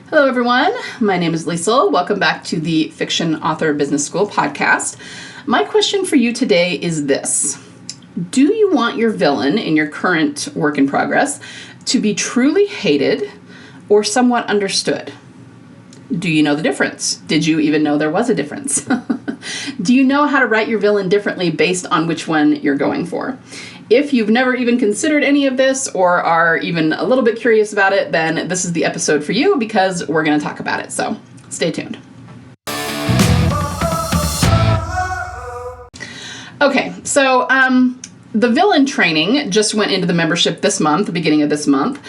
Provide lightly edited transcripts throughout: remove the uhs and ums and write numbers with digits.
Hello, everyone. My name is Liesl. Welcome back to the Fiction Author Business School podcast. My question for you today is this. Do you want your villain in your current work in progress to be truly hated or somewhat understood? Do you know the difference? Did you even know there was a difference? Do you know how to write your villain differently based on which one you're going for? If you've never even considered any of this or are even a little bit curious about it, then this is the episode for you because we're going to talk about it. So stay tuned. Okay, so the villain training just went into the membership this month, the beginning of this month.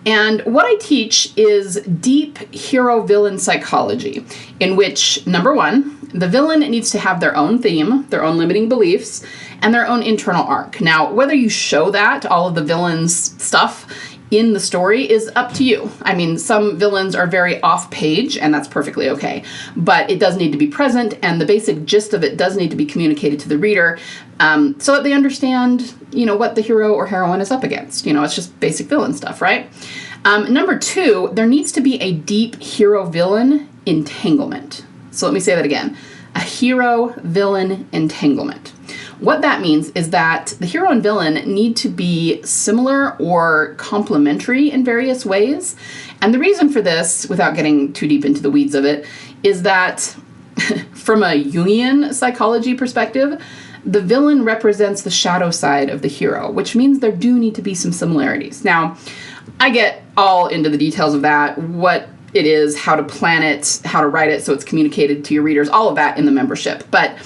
And what I teach is deep hero-villain psychology, in which, number one, the villain needs to have their own theme, their own limiting beliefs, and their own internal arc. Now, whether you show that, all of the villain's stuff in the story, is up to you. I mean, some villains are very off-page, and that's perfectly okay. But it does need to be present, and the basic gist of it does need to be communicated to the reader so that they understand, what the hero or heroine is up against. It's just basic villain stuff, right? Number two, there needs to be a deep hero-villain entanglement. So let me say that again. A hero-villain entanglement. What that means is that the hero and villain need to be similar or complementary in various ways. And the reason for this, without getting too deep into the weeds of it, is that from a Jungian psychology perspective, the villain represents the shadow side of the hero, which means there do need to be some similarities. Now, I get all into the details of that, what it is, how to plan it, how to write it so it's communicated to your readers, all of that in the membership. But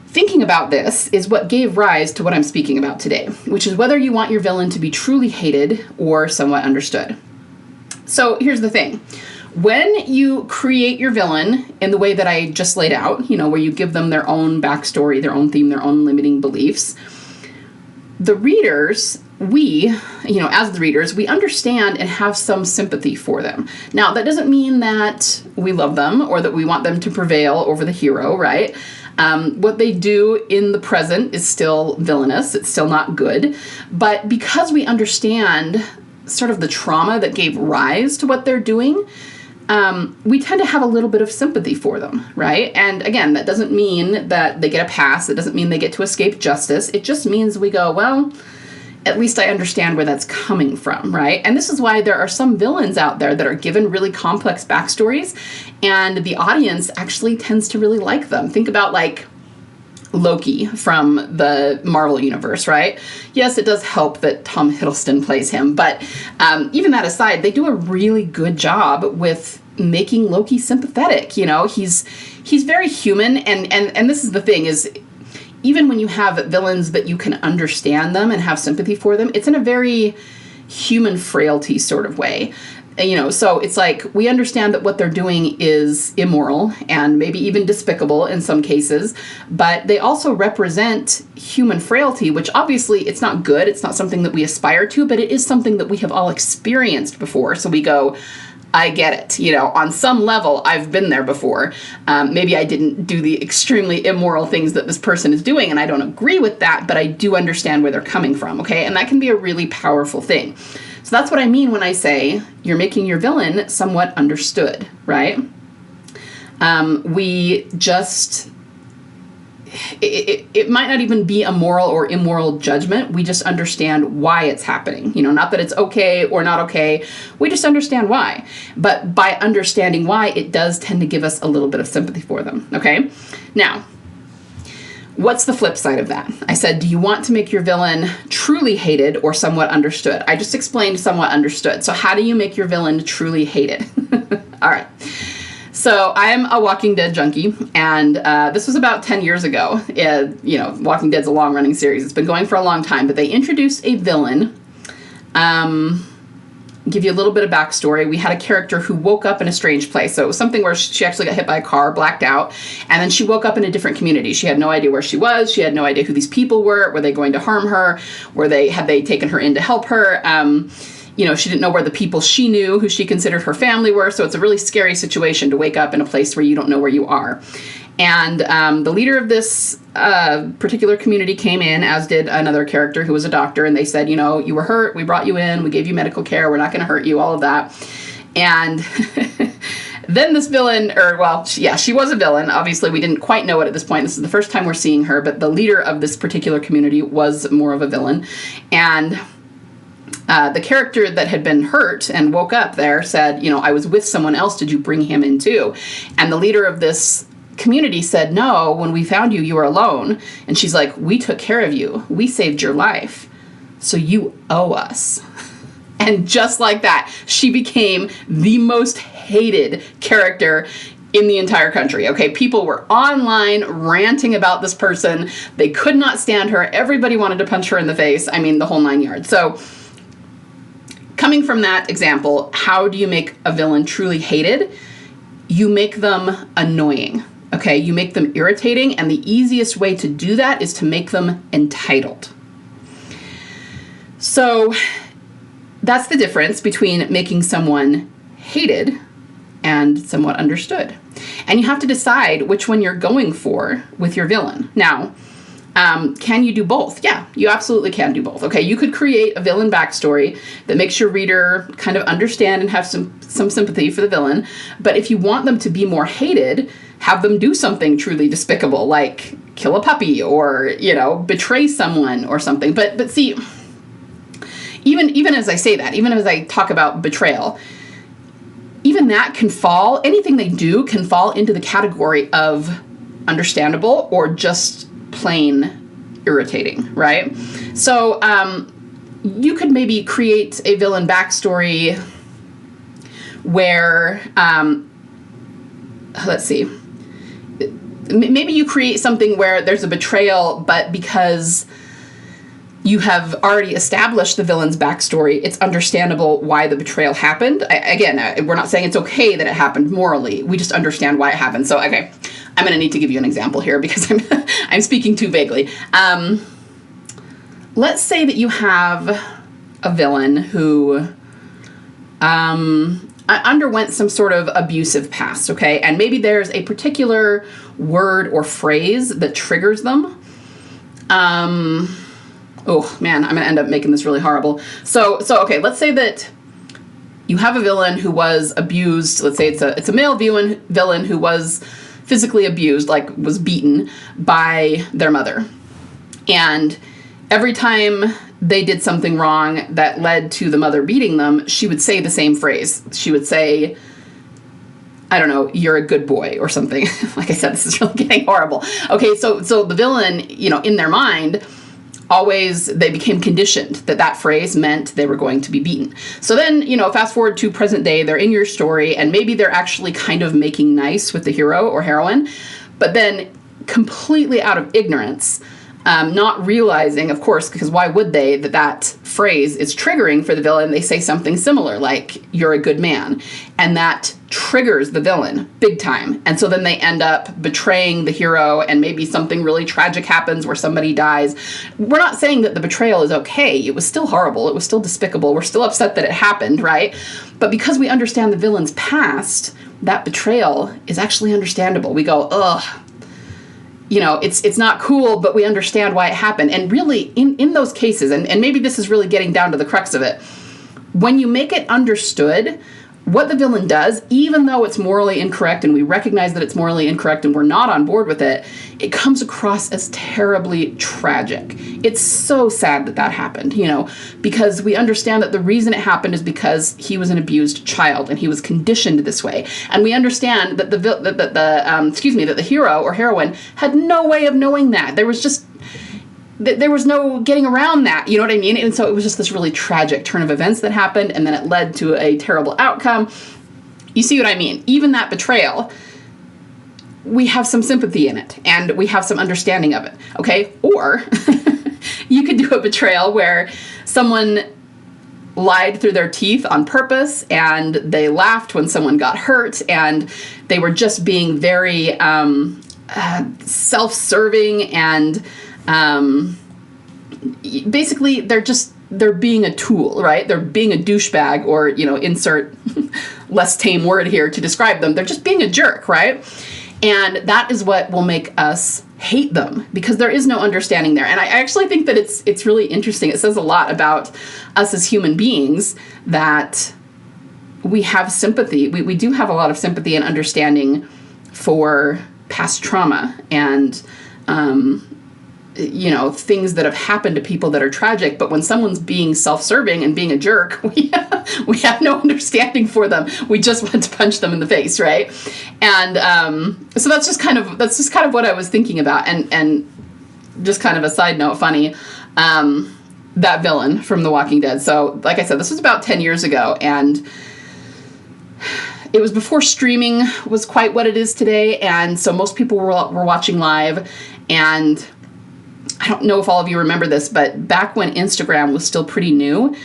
thinking about this is what gave rise to what I'm speaking about today, which is whether you want your villain to be truly hated or somewhat understood. So here's the thing. When you create your villain in the way that I just laid out, where you give them their own backstory, their own theme, their own limiting beliefs, the readers, as the readers, we understand and have some sympathy for them. Now, that doesn't mean that we love them or that we want them to prevail over the hero, right? What they do in the present is still villainous. It's still not good. But because we understand sort of the trauma that gave rise to what they're doing, we tend to have a little bit of sympathy for them, right? And again, that doesn't mean that they get a pass. It doesn't mean they get to escape justice. It just means we go, well, at least I understand where that's coming from, right? And this is why there are some villains out there that are given really complex backstories, and the audience actually tends to really like them. Think about like Loki from the Marvel universe, right? Yes, it does help that Tom Hiddleston plays him, but even that aside, they do a really good job with making Loki sympathetic. He's very human, and this is the thing is, even when you have villains that you can understand them and have sympathy for them, it's in a very human frailty sort of way. So it's like we understand that what they're doing is immoral and maybe even despicable in some cases, but they also represent human frailty, which obviously it's not good. It's not something that we aspire to, but it is something that we have all experienced before. So we go, I get it. On some level, I've been there before. Maybe I didn't do the extremely immoral things that this person is doing, and I don't agree with that, but I do understand where they're coming from, okay? And that can be a really powerful thing. So that's what I mean when I say you're making your villain somewhat understood, right? It might not even be a moral or immoral judgment. We just understand why it's happening. Not that it's okay or not okay. We just understand why. But by understanding why, it does tend to give us a little bit of sympathy for them, okay? Now, what's the flip side of that? I said, do you want to make your villain truly hated or somewhat understood? I just explained somewhat understood. So how do you make your villain truly hated? All right. So I'm a Walking Dead junkie, and this was about 10 years ago. Walking Dead's a long-running series. It's been going for a long time, but they introduced a villain. Give you a little bit of backstory. We had a character who woke up in a strange place. So it was something where she actually got hit by a car, blacked out, and then she woke up in a different community. She had no idea where she was. She had no idea who these people were. Were they going to harm her? Had they taken her in to help her? She didn't know where the people she knew, who she considered her family, were. So it's a really scary situation to wake up in a place where you don't know where you are. And the leader of this particular community came in, as did another character who was a doctor, and they said, you were hurt, we brought you in, we gave you medical care, we're not going to hurt you, all of that. And then this villain, she was a villain. Obviously, we didn't quite know it at this point. This is the first time we're seeing her, but the leader of this particular community was more of a villain. And the character that had been hurt and woke up there said, I was with someone else. Did you bring him in too? And the leader of this community said, no, when we found you, you were alone. And she's like, we took care of you. We saved your life. So you owe us. And just like that, she became the most hated character in the entire country. Okay, people were online ranting about this person. They could not stand her. Everybody wanted to punch her in the face. I mean, the whole 9 yards. So coming from that example, how do you make a villain truly hated? You make them annoying. Okay, you make them irritating, and the easiest way to do that is to make them entitled. So that's the difference between making someone hated and somewhat understood. And you have to decide which one you're going for with your villain. Now, can you do both? Yeah, you absolutely can do both. Okay, you could create a villain backstory that makes your reader kind of understand and have some sympathy for the villain. But if you want them to be more hated, have them do something truly despicable, like kill a puppy or, betray someone or something. But see, even as I say that, even as I talk about betrayal, even that anything they do can fall into the category of understandable or just plain irritating, right? So you could maybe create a villain backstory where, let's see, maybe you create something where there's a betrayal, but because you have already established the villain's backstory, it's understandable why the betrayal happened. We're not saying it's okay that it happened morally. We just understand why it happened. So, okay, I'm going to need to give you an example here because I'm speaking too vaguely. Let's say that you have a villain who underwent some sort of abusive past, okay? And maybe there's a particular word or phrase that triggers them. Oh man, I'm going to end up making this really horrible. So okay, let's say that you have a villain who was abused. Let's say it's a male villain who was physically abused, like was beaten by their mother. And every time they did something wrong that led to the mother beating them, she would say the same phrase. She would say, I don't know, you're a good boy or something. Like I said, this is really getting horrible. Okay, so the villain, in their mind, always they became conditioned that phrase meant they were going to be beaten. So then, fast forward to present day, they're in your story and maybe they're actually kind of making nice with the hero or heroine, but then completely out of ignorance, not realizing, of course, because why would they, that phrase is triggering for the villain, they say something similar, like, you're a good man. And that triggers the villain big time. And so then they end up betraying the hero and maybe something really tragic happens where somebody dies. We're not saying that the betrayal is okay. It was still horrible. It was still despicable. We're still upset that it happened, right? But because we understand the villain's past, that betrayal is actually understandable. We go, ugh. It's not cool, but we understand why it happened. And really, in those cases, and maybe this is really getting down to the crux of it, when you make it understood what the villain does, even though it's morally incorrect and we recognize that it's morally incorrect and we're not on board with it, it comes across as terribly tragic. It's so sad that happened, because we understand that the reason it happened is because he was an abused child and he was conditioned this way. And we understand that the hero or heroine had no way of knowing that. There was no getting around that, you know what I mean? And so it was just this really tragic turn of events that happened, and then it led to a terrible outcome. You see what I mean? Even that betrayal, we have some sympathy in it, and we have some understanding of it, okay? Or you could do a betrayal where someone lied through their teeth on purpose, and they laughed when someone got hurt, and they were just being very self-serving and basically they're being a tool, right? They're being a douchebag, or, insert less tame word here to describe them. They're just being a jerk, right? And that is what will make us hate them, because there is no understanding there. And I actually think that it's really interesting. It says a lot about us as human beings that we have sympathy. We do have a lot of sympathy and understanding for past trauma and, things that have happened to people that are tragic. But when someone's being self-serving and being a jerk, we have no understanding for them. We just want to punch them in the face, right? And so that's just kind of what I was thinking about. And just kind of a side note, funny, that villain from The Walking Dead. So, like I said, this was about 10 years ago, and it was before streaming was quite what it is today, and so most people were watching live. And I don't know if all of you remember this, but back when Instagram was still pretty new,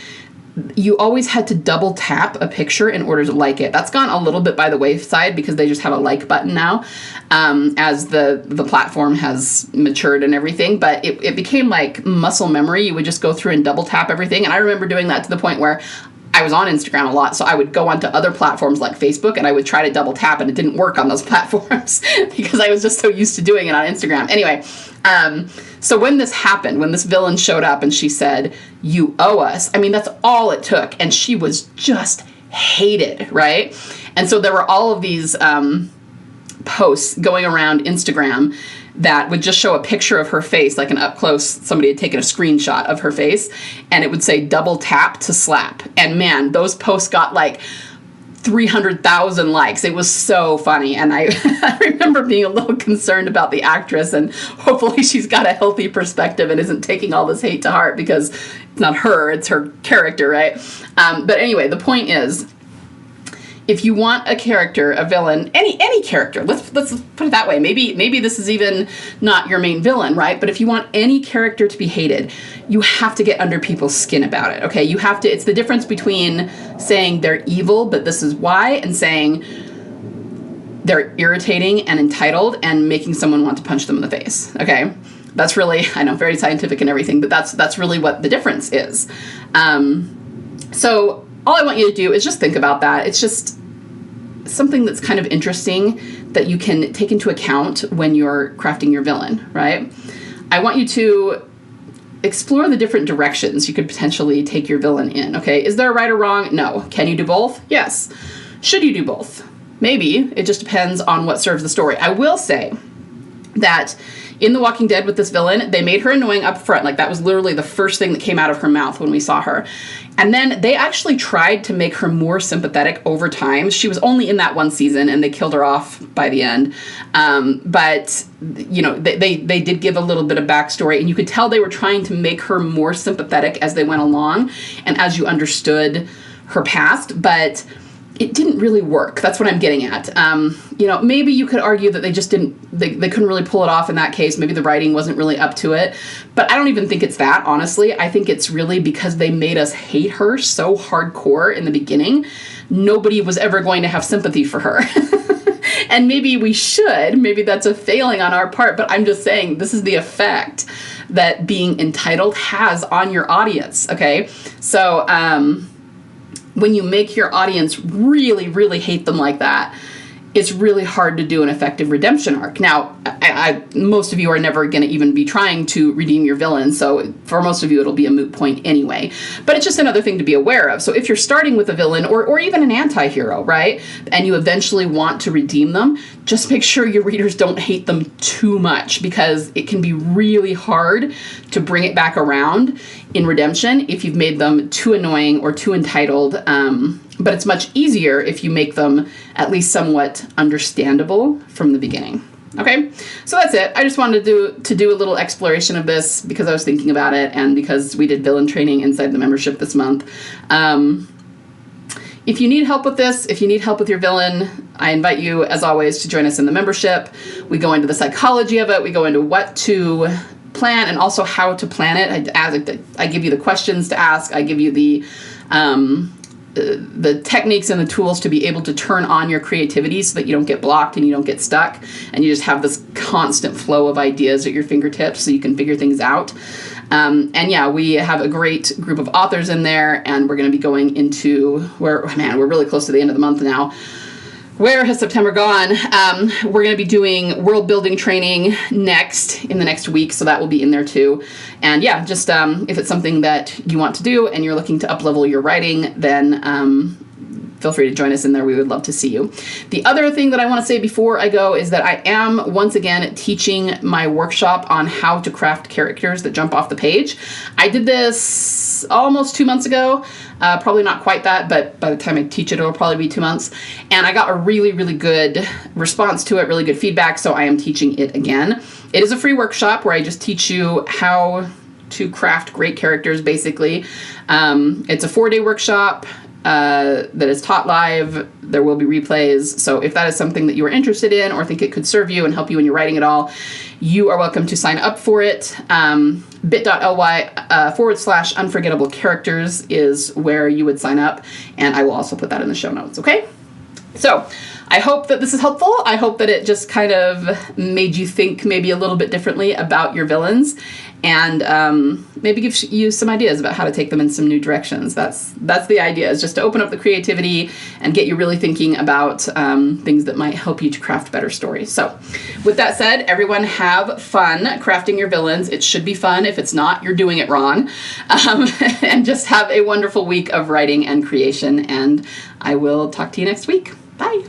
you always had to double tap a picture in order to like it. That's gone a little bit by the wayside because they just have a like button now, as the platform has matured and everything. But it became like muscle memory. You would just go through and double tap everything. And I remember doing that to the point where I was on Instagram a lot, so I would go onto other platforms like Facebook and I would try to double tap, and it didn't work on those platforms because I was just so used to doing it on Instagram. Anyway, so when this happened, when this villain showed up and she said, "You owe us," I mean, that's all it took. And she was just hated, right? And so there were all of these posts going around Instagram that would just show a picture of her face, like an up close, somebody had taken a screenshot of her face, and it would say double tap to slap. And man, those posts got like 300,000 likes. It was so funny. And I remember being a little concerned about the actress, and hopefully she's got a healthy perspective and isn't taking all this hate to heart, because it's not her, it's her character, right? But anyway, the point is, if you want a character, a villain, any character, let's put it that way. Maybe this is even not your main villain, right? But if you want any character to be hated, you have to get under people's skin about it, okay? You have to, it's the difference between saying they're evil, but this is why, and saying they're irritating and entitled and making someone want to punch them in the face, okay? That's really, I know, very scientific and everything, but that's really what the difference is. So all I want you to do is just think about that. It's just something that's kind of interesting that you can take into account when you're crafting your villain, right? I want you to explore the different directions you could potentially take your villain in, okay? Is there a right or wrong? No. Can you do both? Yes. Should you do both? Maybe. It just depends on what serves the story. I will say that in The Walking Dead with this villain, they made her annoying up front. Like, that was literally the first thing that came out of her mouth when we saw her. And then they actually tried to make her more sympathetic over time. She was only in that one season, and they killed her off by the end. But, you know, they did give a little bit of backstory, and you could tell they were trying to make her more sympathetic as they went along and as you understood her past. But it didn't really work. That's what I'm getting at. You know, maybe you could argue that they just didn't, they couldn't really pull it off in that case. Maybe the writing wasn't really up to it. But I don't even think it's that, honestly. I think it's really because they made us hate her so hardcore in the beginning. Nobody was ever going to have sympathy for her. And maybe we should. Maybe that's a failing on our part. But I'm just saying, this is the effect that being entitled has on your audience, okay? So, when you make your audience really, really hate them like that, it's really hard to do an effective redemption arc. Now, most of you are never going to even be trying to redeem your villain, so for most of you it'll be a moot point anyway. But it's just another thing to be aware of. So if you're starting with a villain or even an anti-hero, right, and you eventually want to redeem them, just make sure your readers don't hate them too much, because it can be really hard to bring it back around in redemption if you've made them too annoying or too entitled. But it's much easier if you make them at least somewhat understandable from the beginning. Okay, so that's it. I just wanted to do a little exploration of this because I was thinking about it, and because we did villain training inside the membership this month. If you need help with this, if you need help with your villain, I invite you, as always, to join us in the membership. We go into the psychology of it. We go into what to plan and also how to plan it. I give you the questions to ask. I give you the techniques and the tools to be able to turn on your creativity so that you don't get blocked and you don't get stuck, and you just have this constant flow of ideas at your fingertips so you can figure things out. And yeah, we have a great group of authors in there, and we're going to be going into we're really close to the end of the month now. Where has September gone? We're going to be doing world building training in the next week, so that will be in there too. And yeah, just if it's something that you want to do and you're looking to up-level your writing, then feel free to join us in there. We would love to see you. The other thing that I want to say before I go is that I am once again teaching my workshop on how to craft characters that jump off the page. I did this almost 2 months ago. Probably not quite that, but by the time I teach it, it'll probably be 2 months. And I got a really, really good response to it, really good feedback, so I am teaching it again. It is a free workshop where I just teach you how to craft great characters, basically. It's a 4-day workshop that is taught live. There will be replays. So if that is something that you are interested in or think it could serve you and help you when you're writing at all, you are welcome to sign up for it. bit.ly/unforgettable characters is where you would sign up. And I will also put that in the show notes, okay? So I hope that this is helpful. I hope that it just kind of made you think maybe a little bit differently about your villains, and maybe gives you some ideas about how to take them in some new directions. That's the idea, is just to open up the creativity and get you really thinking about things that might help you to craft better stories. So with that said, everyone have fun crafting your villains. It should be fun. If it's not, you're doing it wrong. And just have a wonderful week of writing and creation, and I will talk to you next week. Bye.